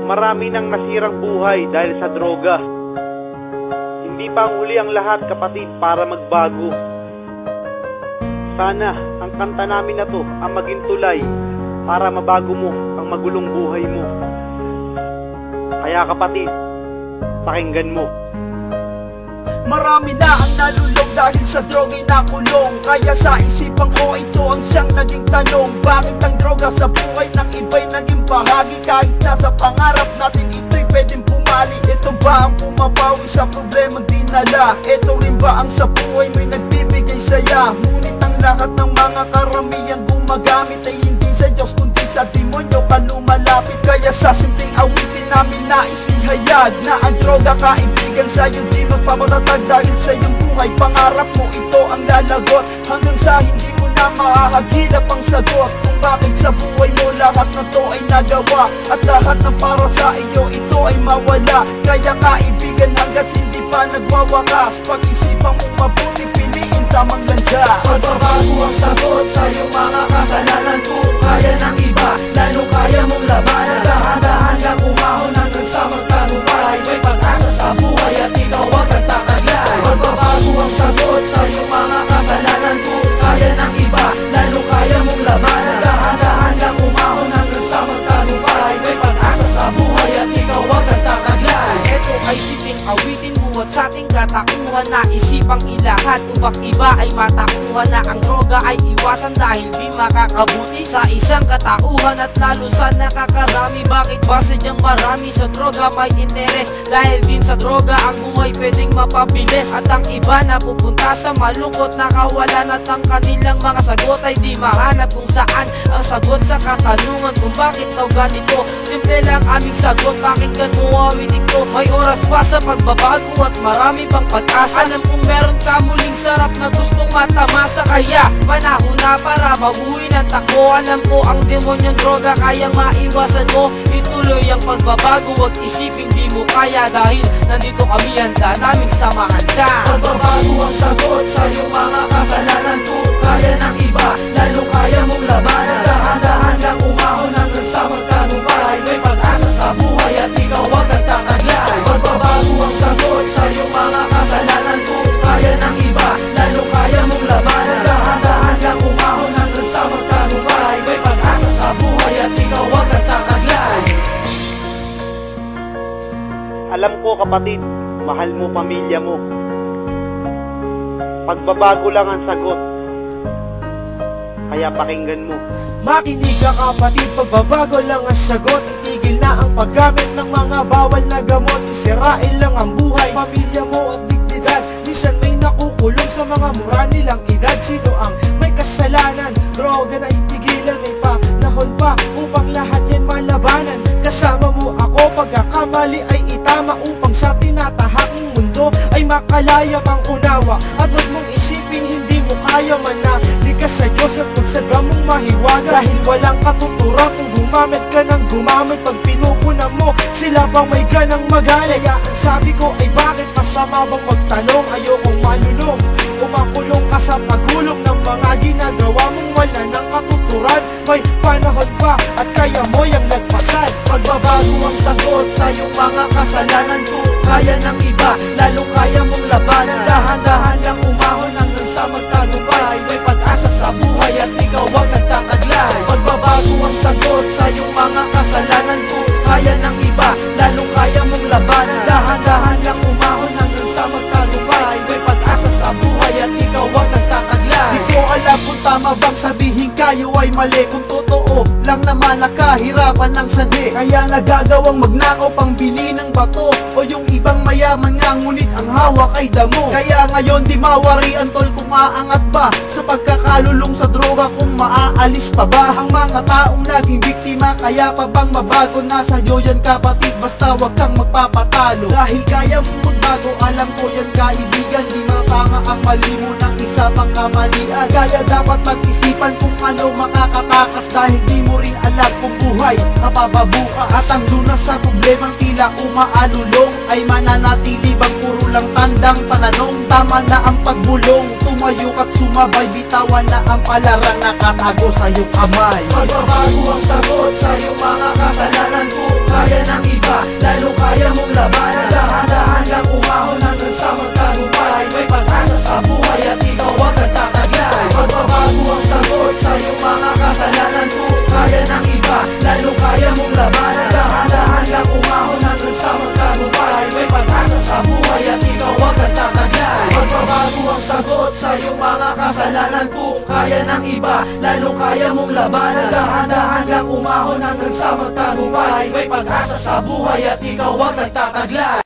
Marami nang nasirang buhay dahil sa droga. Hindi pa huli ang lahat, kapatid, para magbago. Sana ang kanta namin na to ang maging tulay para mabago mo ang magulong buhay mo. Kaya kapatid, pakinggan mo. Marami na ang nalulog dahil sa droga'y nakulong. Kaya sa isipan ko ito ang siyang naging tanong. Bakit ang droga sa buhay ng iba'y naging bahagi? Kahit nasa pangarap natin ito'y pwedeng pumali. Ito ba ang pumapawi sa problemang dinala? Ito rin ba ang sa buhay mo'y nagbibigay saya? Ngunit ang lahat ng mga karamihang gumagamit ay hindi sa Diyos kundi sa demonyo ka lumalapit. Kaya sa simpleng awitin namin nais ihayag na ang droga kaibigan sa'yo di magpapatatag. Dahil sa iyong buhay pangarap mo ito ang lalagot, hanggang sa hindi mo na mahahagilap ang sagot kung bakit sa buhay mo lahat na to ay nagawa. At lahat ng para sa iyo ito ay mawala. Kaya kaibigan hanggat hindi pa nagwawakas, pag-isipan mo mabuti, piliin tamang landas. Pagbabago ang sagot sa iyong mga kasalanan. Kung kaya ng iba, lalo kaya mong labanan. Dahan-dahan lang umahon hanggang sa magtagumpay. May pag-asa sa buhay at ikaw ang nagtataglay. Pagbabago ang sagot sa iyong mga kasalanan. Kung kaya ng iba, lalo kaya mong labanan. Dahan-dahan lang umahon hanggang sa magtagumpay. May pag-asa sa buhay at ikaw ang nagtataglay. Ito ay siting awitin buhat sa ating katauhan na isipang ilahat upang iba ay matauhan na ang droga ay iwasan dahil di makakabuti sa isang katauhan at lalo sa nakakarami. Bakit ba sadyang marami sa droga may interes? Dahil din sa droga ang buhay pwedeng mapabilis at ang iba na pupunta sa malungkot na kawalan at ang kanilang mga sagot ay di mahanap kung saan ang sagot sa katanungan kung bakit daw ganito. Simple lang aming sagot, pakinggan mo awitin ko. May oras pa sa pagbabago at marami pang pag-asa. Alam kong meron ka muling sarap na gustong matamasa. Kaya panahon na para baguhin ang takbo. Alam ko ang demonyong droga kayang maiwasan mo. Ituloy ang pagbabago, wag isiping di mo kaya. Dahil nandito kami, handa naming samahan ka. Pagbabago ang sagot sa iyong mga kasalanan. Kung kaya ng iba, lalo kaya mong labanan. Dahan-dahan lang umahon hanggang sa magtagumpay. May pag-asa sa buhay at ikaw ang nagtataglay. Pagbabago ang sagot sa iyong mga kasalanan. Kung kaya ng iba, lalo kaya mong labanan. Dahan-dahan lang umahon hanggang sa magtagumpay. May pag-asa sa buhay at ikaw ang nagtataglay. Alam ko kapatid, mahal mo pamilya mo. Pagbabago lang ang sagot, kaya pakinggan mo. Makinig ka kapatid, pagbabago lang ang sagot. Itigil na ang paggamit ng mga bawal na gamot. Isirain lang ang buhay, pamilya mo at dignidad. Minsan may nakukulong sa mga mura nilang edad. Sino ang may kasalanan? Droga na itigilan, may panahon pa upang lahat yan malabanan. Kasama mo ako, pagkakamali ay itama upang sa tinatahakang mundo ay makalaya kang unawa. At huwag mong isipin hindi mo kaya manali ka sa Diyos at magsadwa mong mahiwaga. Dahil walang katuturan kung gumamit ka ng gumamit. Pag pinupunan mo, sila bang may ganang magalaya? Ang sabi ko ay bakit masama bang magtanong? Ayokong malulong, kumakulong ka sa pagulong ng mga ginagawa mong wala ng katuturan. May panahon pa at kaya mo yung lagpasan. Pagbabago ang sagot sa iyong mga kasalanan. Kung kaya ng iba, lalo kaya mong labanan. Dahan-dahan lang umahon hanggang sa magtagumpay. May pag-asa sa buhay at ikaw ang nagtataglay. Pagbabago ang sagot sa iyong mga kasalanan. Kung kaya ng iba, lalo kaya mong labanan. Dahan-dahan lang umahon hanggang sa magtagumpay. May pag-asa sa buhay at ikaw ang nagtataglay. Di ko alam kung tama bang sabihin kayo ay mali. Kung totoo lang naman nakahirapan ng sandi, kaya nagagawang magnakaw pang bili ng bato o yung ibang mayaman nga ngunit ang hawak ay damo. Kaya ngayon di mawarian tol kung aangat ba sa pagkakalulong sa droga, kung maaalis pa ba ang mga taong naging biktima. Kaya pa bang mabago? Nasa iyo yan kapatid, basta wag kang magpapatalo. Dahil kaya mong magbago, alam ko yan kaibigan. Di matama ang mali mo ng isa pang kamalian. Kaya dapat mag-isipan kung ano makakatakas. Dahil di mo rin alam kung buhay mapababukas. At ang lunas sa problemang tila umaalulong ay mananalo mananatili bang puro lang tandang pananong? Tama na ang pagbulong, tumayo at sumabay, bitawan na ang palarang nakatago sa iyong kamay. Magbabago ang sagot sa iyong mga kasalanan. Kung kaya ng iba, lalo kaya mong labanan. Dahan-dahan lang umahon hanggang sa magtagumpay. May pag-asa sa buhay at ikaw ang nagtataglay. Magbabago ang sagot sa iyong mga kasalanan. Kung kaya ng iba, lalo kaya mong labanan. Dahan-dahan lang umahon hanggang sa magtagumpay. May pag-asa sa buhay at ikaw ang nagtataglay. Magbabago ang sagot sa iyong mga kasalanan. Kung kaya ng iba, lalo kaya mong labanan. Dahan-dahan lang umahon hanggang sa magtagumpay. May pag-asa sa buhay at ikaw ang nagtataglay.